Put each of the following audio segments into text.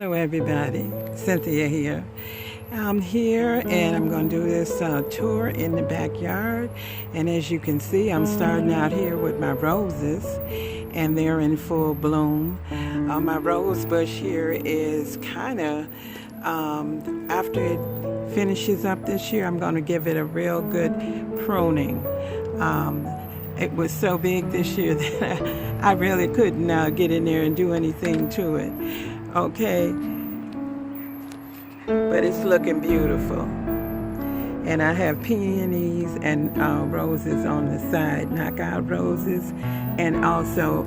Hello everybody, Cynthia here. I'm here and I'm going to do this tour in the backyard, and as you can see I'm starting out here with my roses and they're in full bloom. My rose bush here is kind of, after it finishes up this year, I'm going to give it a real good pruning. It was so big this year that I really couldn't get in there and do anything to it. Okay, but it's looking beautiful. And I have peonies and roses on the side, knockout roses, and also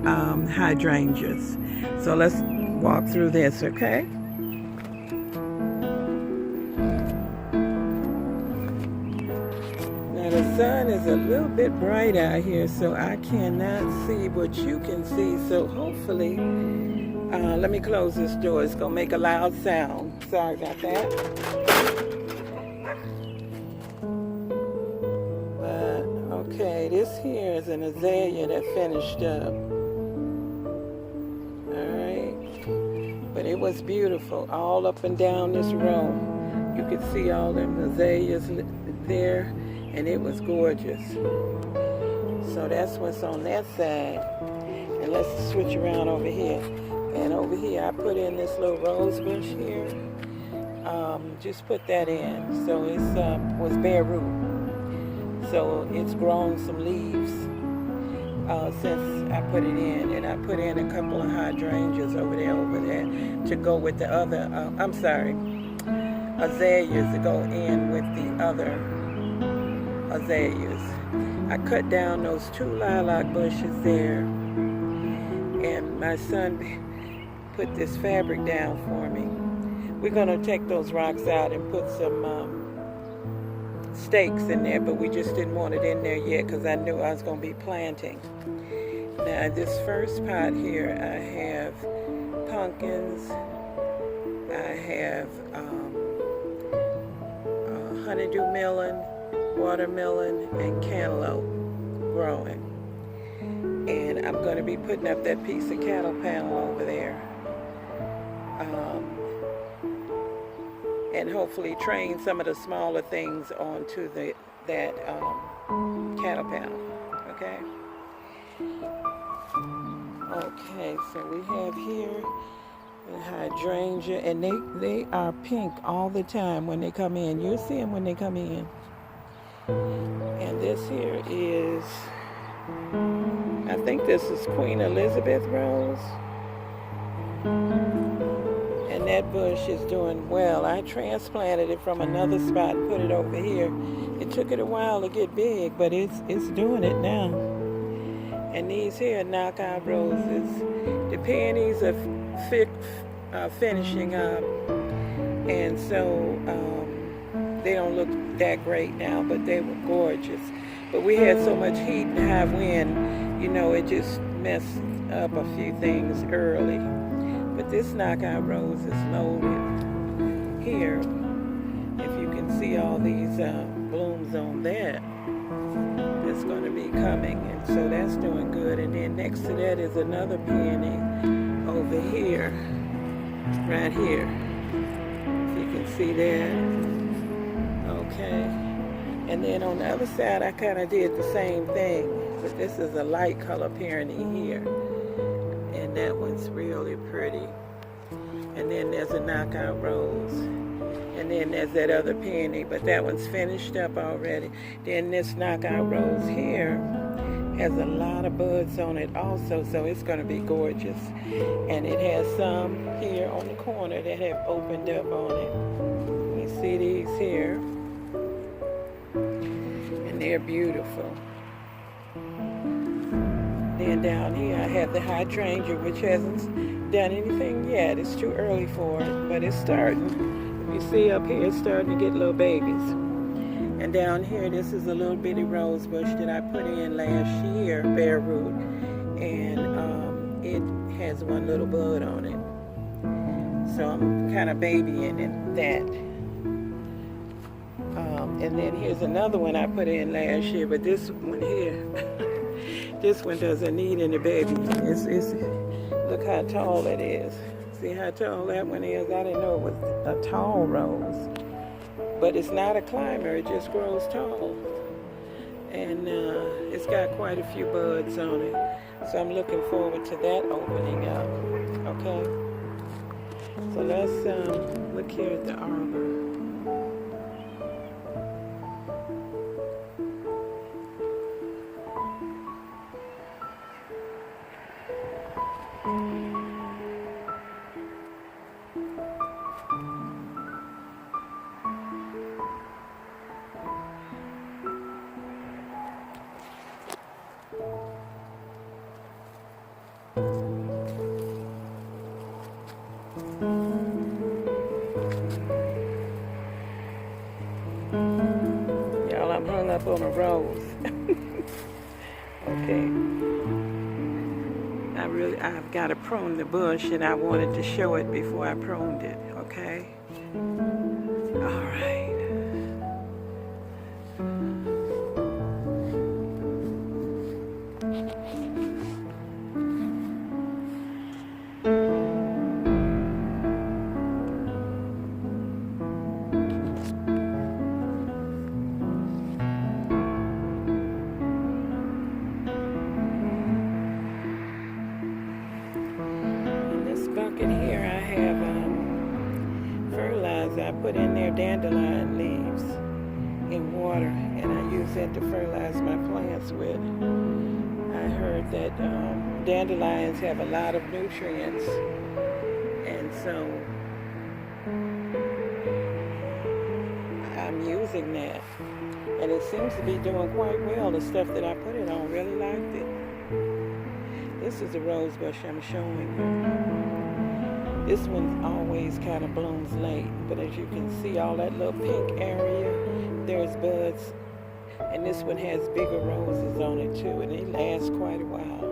hydrangeas. So let's walk through this, okay? Now the sun is a little bit bright out here, so I cannot see what you can see. So hopefully, let me close this door. It's gonna make a loud sound. Sorry about that. But okay, this here is an azalea that finished up. Alright. But it was beautiful. All up and down this row. You could see all them azaleas there, and it was gorgeous. So that's what's on that side. And let's switch around over here. And over here, I put in this little rose bush here. Just put that in. So it was bare root. So it's grown some leaves since I put it in. And I put in a couple of hydrangeas over there to go with the other, azaleas to go in with the other azaleas. I cut down those 2 lilac bushes there. And my son put this fabric down for me. We're gonna take those rocks out and put some stakes in there, but we just didn't want it in there yet because I knew I was gonna be planting. Now this first pot here, I have pumpkins, I have honeydew melon, watermelon, and cantaloupe growing. And I'm going to be putting up that piece of cattle panel over there. And hopefully train some of the smaller things onto that cattle panel. Okay? Okay, so we have here the hydrangea, and they are pink all the time when they come in. You'll see them when they come in. And this here is, I think this is Queen Elizabeth rose. And that bush is doing well. I transplanted it from another spot and put it over here. It took it a while to get big, but it's doing it now. And these here are knockout roses. The peonies are finishing up. And so they don't look that great now, but they were gorgeous. But we had so much heat and high wind, you know, it just messed up a few things early. But this knockout rose is loaded here. If you can see all these blooms on that, it's going to be coming. And so that's doing good. And then next to that is another peony over here, right here. If you can see that. Okay. And then on the other side, I kind of did the same thing, but this is a light color peony here. And that one's really pretty. And then there's a knockout rose. And then there's that other peony, but that one's finished up already. Then this knockout rose here has a lot of buds on it also, so it's going to be gorgeous. And it has some here on the corner that have opened up on it. You see these here? They're beautiful. Then down here I have the hydrangea, which hasn't done anything yet. It's too early for it, but it's starting. You see up here, it's starting to get little babies. And down here, this is a little bitty rose bush that I put in last year, bare root, and it has one little bud on it. So I'm kind of babying that. And then here's another one I put in last year, but this one here, this one doesn't need any baby. Look how tall it is. See how tall that one is? I didn't know it was a tall rose. But it's not a climber, it just grows tall. And it's got quite a few buds on it. So I'm looking forward to that opening up. Okay? So let's look here at the arbor. Y'all, I'm hung up on a rose. Okay. I've got to prune the bush, and I wanted to show it before I pruned it, okay? All right. Bucket here I have fertilizer. I put in there dandelion leaves in water, and I use that to fertilize my plants with. I heard that dandelions have a lot of nutrients, and so I'm using that, and it seems to be doing quite well. The stuff that I put it on, really liked it. This is a rose bush I'm showing you. This one always kind of blooms late, but as you can see, all that little pink area, there's buds. And this one has bigger roses on it too, and they last quite a while.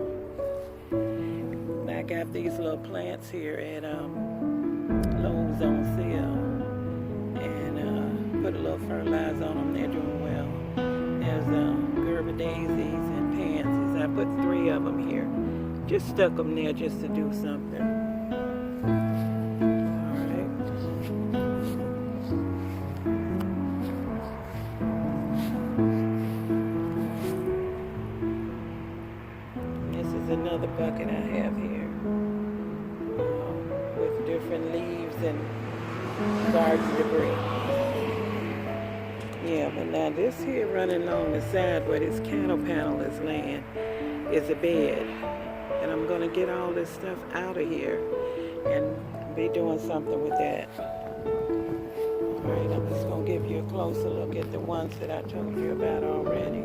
And I got these little plants here at Lowe's on sale, and put a little fertilizer on them. They're doing well. There's Gerber daisies and pansies. I put 3 of them here. Just stuck them there just to do something. Another bucket I have here with different leaves and garden debris. Yeah, but now this here running along the side where this cattle panel is laying is a bed. And I'm going to get all this stuff out of here and be doing something with that. Alright, I'm just going to give you a closer look at the ones that I told you about already.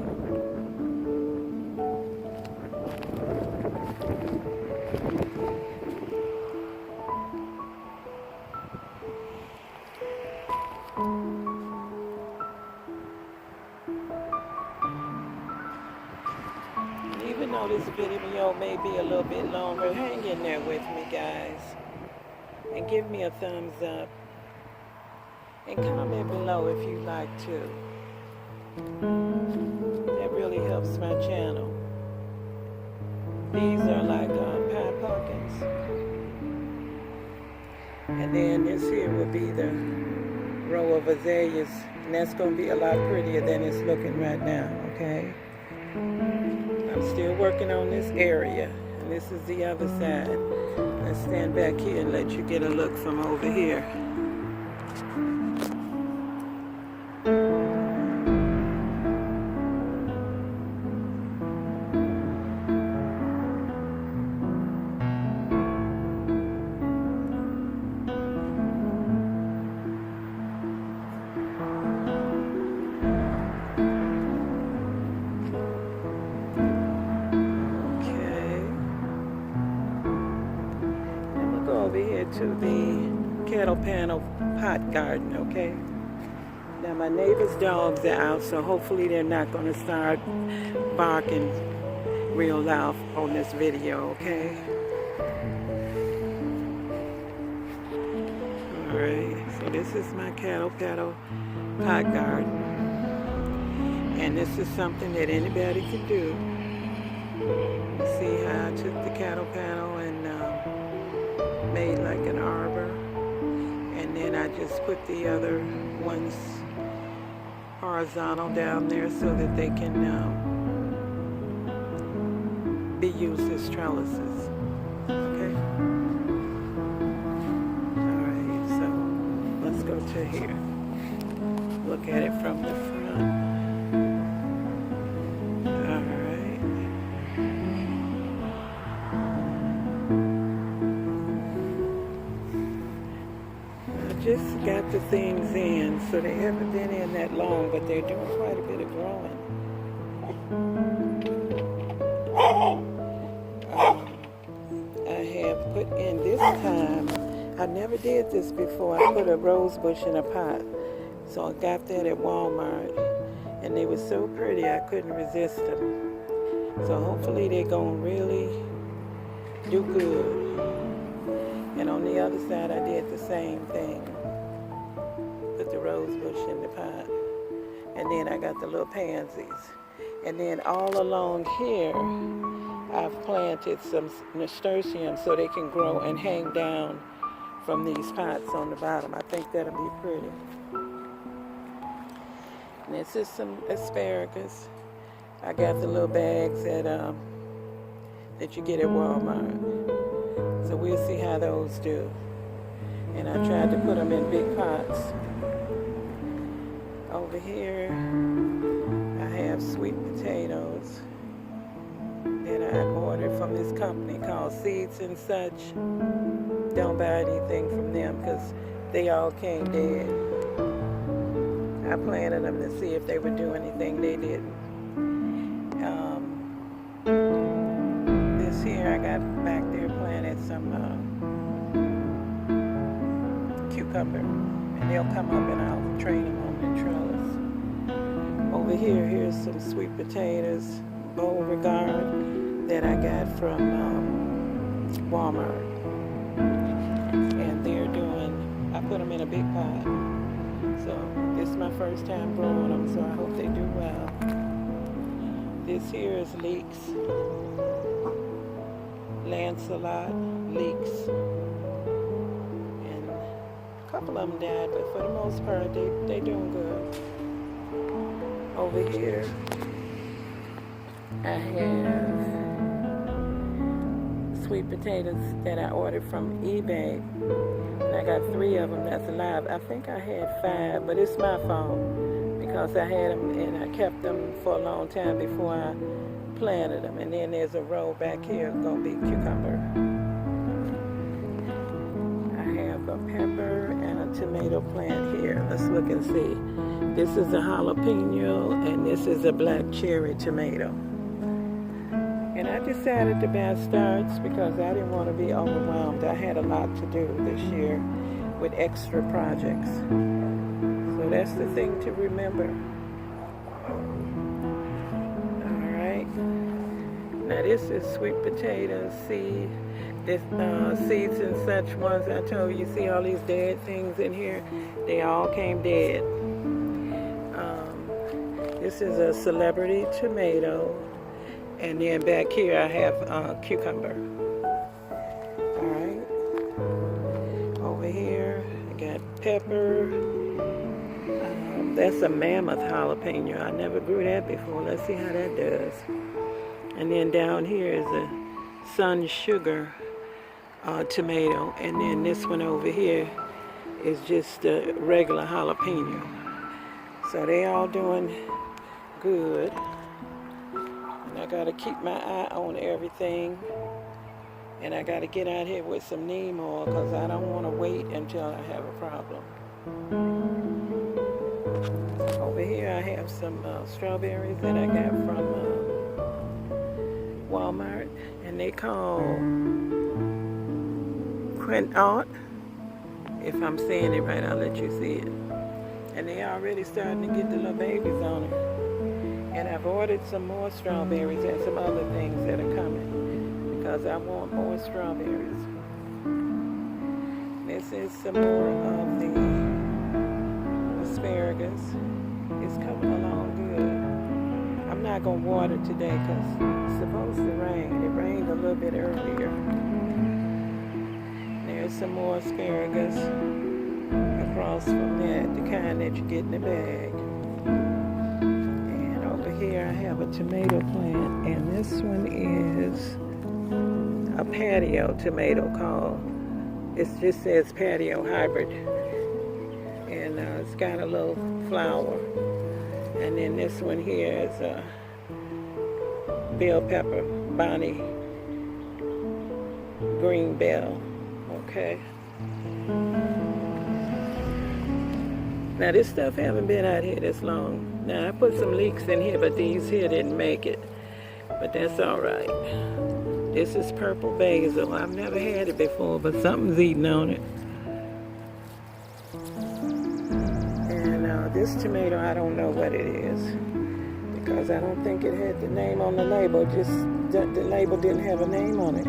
Even though this video may be a little bit longer, hang in there with me, guys. And give me a thumbs up. And comment below if you'd like to. That really helps my channel. These are like pie pumpkins. And then this here will be the row of azaleas. And that's going to be a lot prettier than it's looking right now, okay? I'm still working on this area, and this is the other side. Let's stand back here and let you get a look from over here. Over here to the cattle panel pot garden, okay? Now my neighbor's dogs are out, so hopefully they're not going to start barking real loud on this video, okay? Alright, so this is my cattle panel pot garden. And this is something that anybody can do. See how I took the cattle panel and made like an arbor, and then I just put the other ones horizontal down there so that they can be used as trellises. Okay. All right. So let's go to here. Look at it from the front. All right. I just got the things in, so they haven't been in that long, but they're doing quite a bit of growing. I have put in this time, I never did this before, I put a rose bush in a pot. So I got that at Walmart, and they were so pretty I couldn't resist them. So hopefully they're going to really do good. And on the other side I did the same thing. Put the rose bush in the pot. And then I got the little pansies. And then all along here I've planted some nasturtiums so they can grow and hang down from these pots on the bottom. I think that'll be pretty. And this is some asparagus. I got the little bags that you get at Walmart. So we'll see how those do. And I tried to put them in big pots. Over here, I have sweet potatoes that I ordered from this company called Seeds and Such. Don't buy anything from them because they all came dead. I planted them to see if they would do anything. They didn't. This here, I got back there planted some cucumber, and they'll come up and I'll train them on the trellis. Over here, here's some sweet potatoes, Beauregard, that I got from Walmart. And they're doing, I put them in a big pot. So this is my first time growing them, so I hope they do well. This here is leeks. Lancelot leeks. And a couple of them died, but for the most part, they doing good. Over here, I have sweet potatoes that I ordered from eBay. And I got 3 of them that's alive. I think I had 5, but it's my fault because I had them and I kept them for a long time before I planted them. And then there's a row back here gonna be cucumber. I have a pepper and a tomato plant here. Let's look and see. This is a jalapeno and this is a black cherry tomato. And I decided to buy starts because I didn't want to be overwhelmed. I had a lot to do this year with extra projects. So that's the thing to remember. All right. Now this is sweet potato seed. This Seeds and Such ones I told you. See all these dead things in here? They all came dead. This is a celebrity tomato. And then back here I have cucumber. All right. Over here I got pepper. That's a mammoth jalapeno. I never grew that before. Let's see how that does. And then down here is a sun sugar tomato. And then this one over here is just a regular jalapeno. So they all doing good. I gotta keep my eye on everything, and I gotta get out here with some neem oil because I don't want to wait until I have a problem. Over here I have some strawberries that I got from Walmart, and they call Quintot. If I'm saying it right, I'll let you see it. And they already starting to get the little babies on it. And I've ordered some more strawberries and some other things that are coming because I want more strawberries. This is some more of the asparagus. It's coming along good. I'm not going to water today because it's supposed to rain. It rained a little bit earlier. There's There's some more asparagus across from that, the kind that you get in the bag. And over here I have a tomato plant, and this one is a patio tomato called, it just says patio hybrid. And it's got a little flower. And then this one here is a bell pepper, Bonnie green bell. Okay. Now this stuff haven't been out here this long. Now I put some leeks in here, but these here didn't make it. But that's all right. This is purple basil. I've never had it before, but something's eating on it. And this tomato, I don't know what it is, because I don't think it had the name on the label. Just the label didn't have a name on it.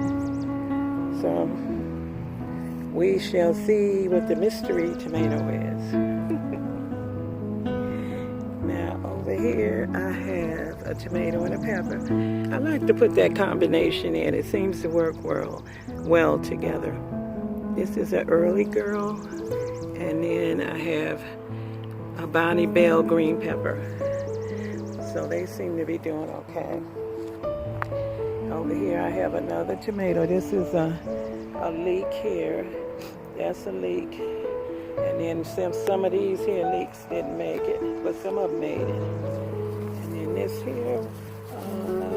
So we shall see what the mystery tomato is. Now over here I have a tomato and a pepper. I like to put that combination in. It seems to work well together. This is an early girl, and then I have a Bonnie Bell green pepper. So they seem to be doing okay. Over here I have another tomato. This is a leek here. That's a leek. And then some of these here leeks didn't make it, but some of them made it. And then this here,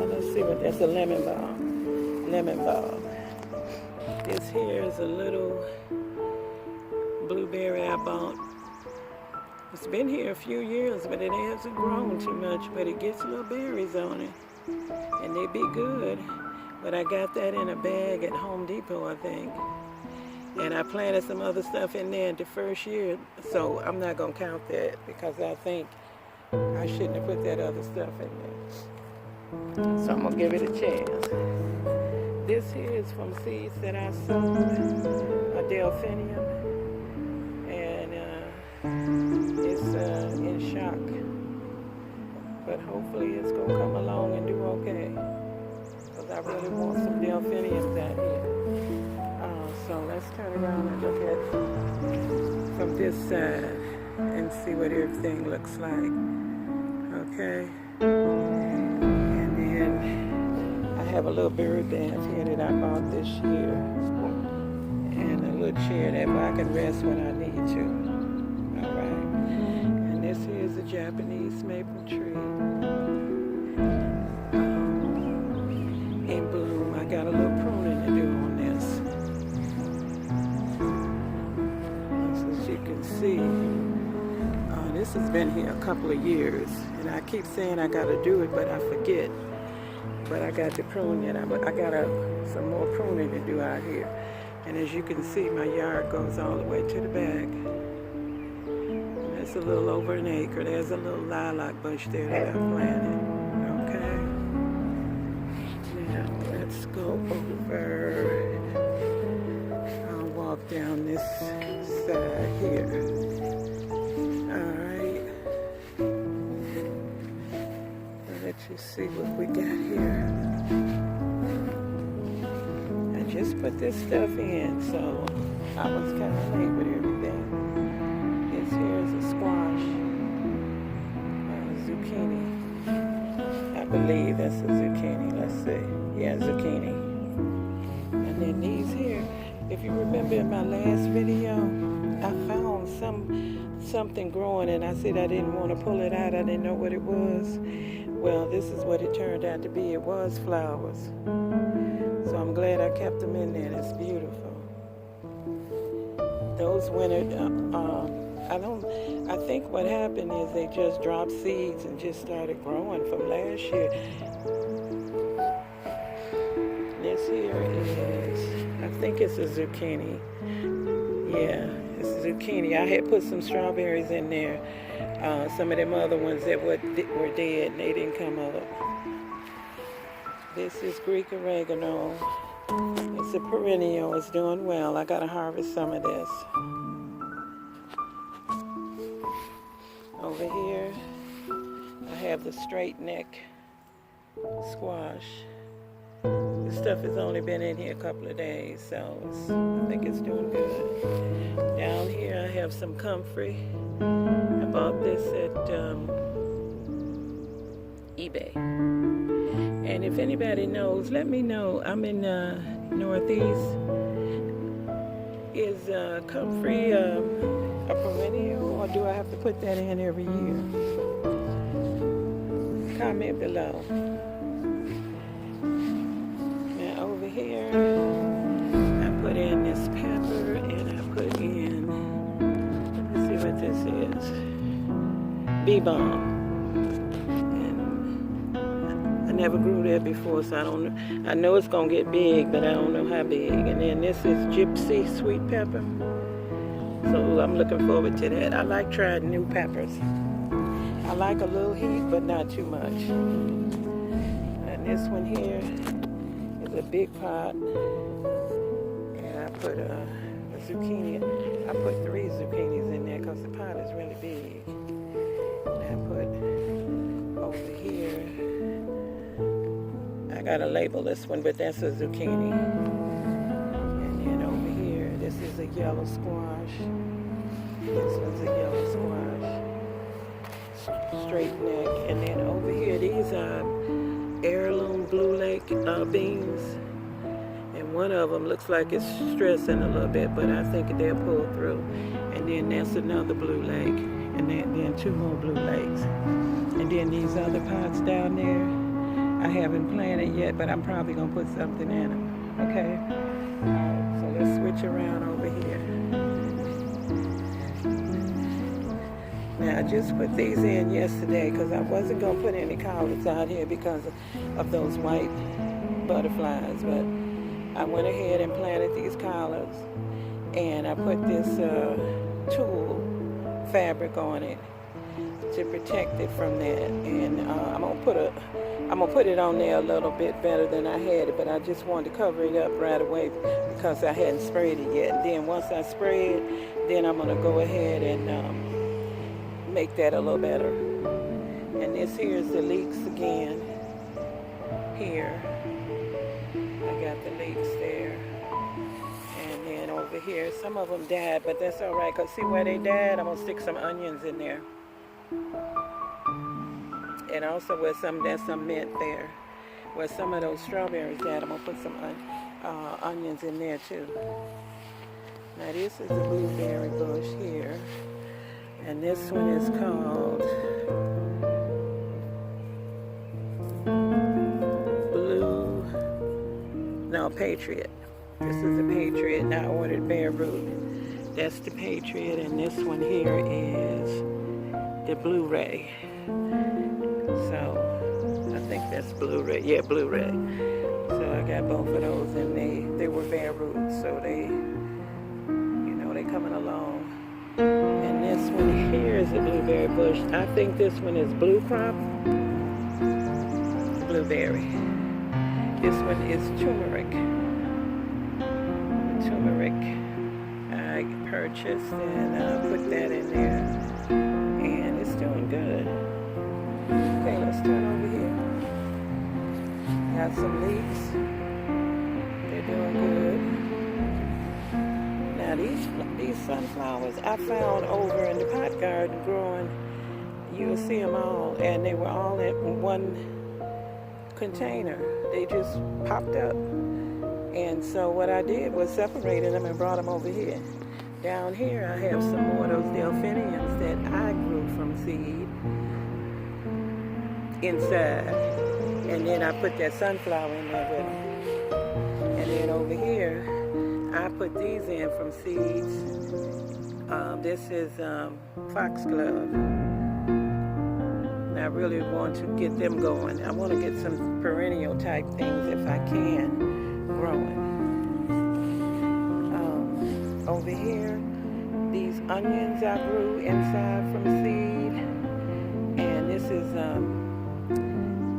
let's see what that's, a lemon balm. Lemon balm. This here is a little blueberry I bought. It's been here a few years, but it hasn't grown too much, but it gets little berries on it. And they be good. But I got that in a bag at Home Depot, I think. And I planted some other stuff in there the first year, so I'm not gonna count that, because I think I shouldn't have put that other stuff in there. So I'm gonna give it a chance. This here is from seeds that I sowed, a delphinium, and it's in shock. But hopefully it's gonna come along and do okay, because I really want some delphiniums out here. So let's turn around and look at from this side and see what everything looks like. Okay. And then I have a little bird bath here that I bought this year, and a little chair that I can rest when I need to. All right. And this here is a Japanese maple tree in bloom. I got a little pruning to do on this. You can see this has been here a couple of years, and I keep saying I gotta do it, but I forget. But I got to prune it. I got some more pruning to do out here. And as you can see, my yard goes all the way to the back. That's a little over an acre. There's a little lilac bush there that I planted. Okay. Now let's go over. I'll walk down this side here. Alright. I'll let you see what we got here. I just put this stuff in, so I was kind of late with everything. This here is a squash, zucchini. I believe that's a zucchini. Let's see. Yeah, zucchini. And then these here, if you remember in my last video, I found something growing, and I said I didn't want to pull it out. I didn't know what it was. Well, this is what it turned out to be. It was flowers. So I'm glad I kept them in there. It's beautiful. Those wintered, I think what happened is they just dropped seeds and just started growing from last year. This here is, I think it's a zucchini. Yeah, it's a zucchini. I had put some strawberries in there. Some of them other ones that were dead, and they didn't come up. This is Greek oregano. It's a perennial. It's doing well. I gotta harvest some of this. Over here, I have the straight neck squash. The stuff has only been in here a couple of days, so I think it's doing good. Down here I have some comfrey. I bought this at eBay. And if anybody knows, let me know. I'm in Northeast. Is comfrey a perennial, or do I have to put that in every year? Comment below. Now over here, I put in this pepper, and I put in, let's see what this is, bee-balm. I never grew that before, so I don't know. I know it's gonna get big, but I don't know how big. And then this is gypsy sweet pepper. So I'm looking forward to that. I like trying new peppers. I like a little heat, but not too much. And this one here is a big pot. And I put a zucchini. I put 3 zucchinis in there because the pot is really big. And I put over here, I gotta label this one, but that's a zucchini. And then over here, this is a yellow squash. This one's a yellow squash. Straight neck. And then over here, these are heirloom Blue Lake beans. And one of them looks like it's stressing a little bit, but I think they'll pull through. And then that's another Blue Lake. And then 2 more Blue Lakes. And then these other pots down there, I haven't planted yet, but I'm probably gonna put something in them. Okay? So let's switch around over here. Now I just put these in yesterday because I wasn't gonna put any collards out here because of those white butterflies, but I went ahead and planted these collards, and I put this tulle fabric on it to protect it from that. And I'm gonna put it on there a little bit better than I had it, but I just wanted to cover it up right away because I hadn't sprayed it yet. And then once I spray it, then I'm gonna go ahead and make that a little better. And this here is the leeks again. Here, I got the leeks there. And then over here, some of them died, but that's all right, because see where they died? I'm gonna stick some onions in there. And also there's some mint there. Where some of those strawberries died, I'm gonna put some onions in there too. Now this is the blueberry bush here. And this one is called Patriot. This is the Patriot, and I ordered bare root. That's the Patriot, and this one here is the Blu-ray. So I think that's Blu-ray. Yeah, Blu-ray. So I got both of those, and they were bare root, so they coming along. And this one here is the blueberry bush. I think this one is blue crop blueberry. This one is turmeric. Turmeric I purchased, and I put that in there, and it's doing good. Okay, let's turn over here. Got some leeks. They're doing good. Now these sunflowers I found over in the pot garden growing. You'll see them all, and they were all in one container. They just popped up. And so what I did was separated them and brought them over here. Down here I have some more of those delphiniums that I grew from seed inside. And then I put that sunflower in there with them. And then over here, I put these in from seeds. This is foxglove. And I really want to get them going. I want to get some perennial type things if I can growing. Over here, these onions I grew inside from seed. And this is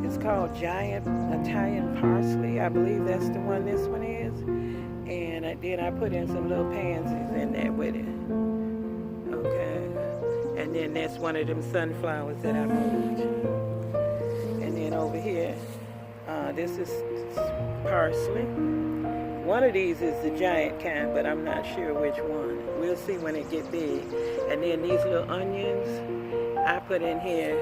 it's called giant Italian parsley. I believe that's the one this one is. And then I put in some little pansies in there with it. Okay. And then that's one of them sunflowers that I moved. And then over here, This is parsley. One of these is the giant kind, but I'm not sure which one. We'll see when it get big. And then these little onions I put in here.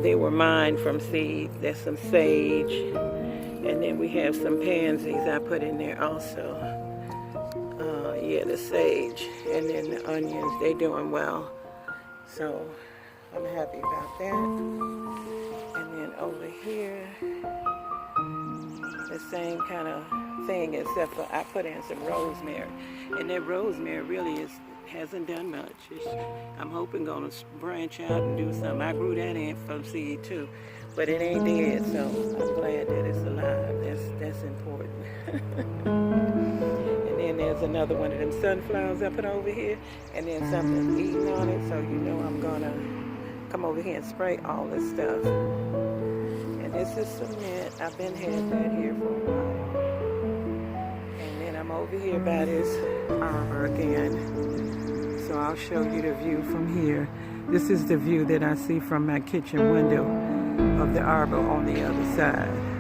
They were mine from seed. There's some sage. And then we have some pansies I put in there also. Yeah, the sage. And then the onions, they doing well. So I'm happy about that. And then over here, the same kind of thing, except for I put in some rosemary. And that rosemary really hasn't done much. I'm hoping gonna branch out and do something. I grew that in from seed too, but it ain't dead, so I'm glad that it's alive. That's important. And then there's another one of them sunflowers I put over here, and then something eating on it, so you know I'm gonna come over here and spray all this stuff. And this is cement. I've been had that here for a while. And then I'm over here by this arbor again. So I'll show you the view from here. This is the view that I see from my kitchen window of the arbor on the other side.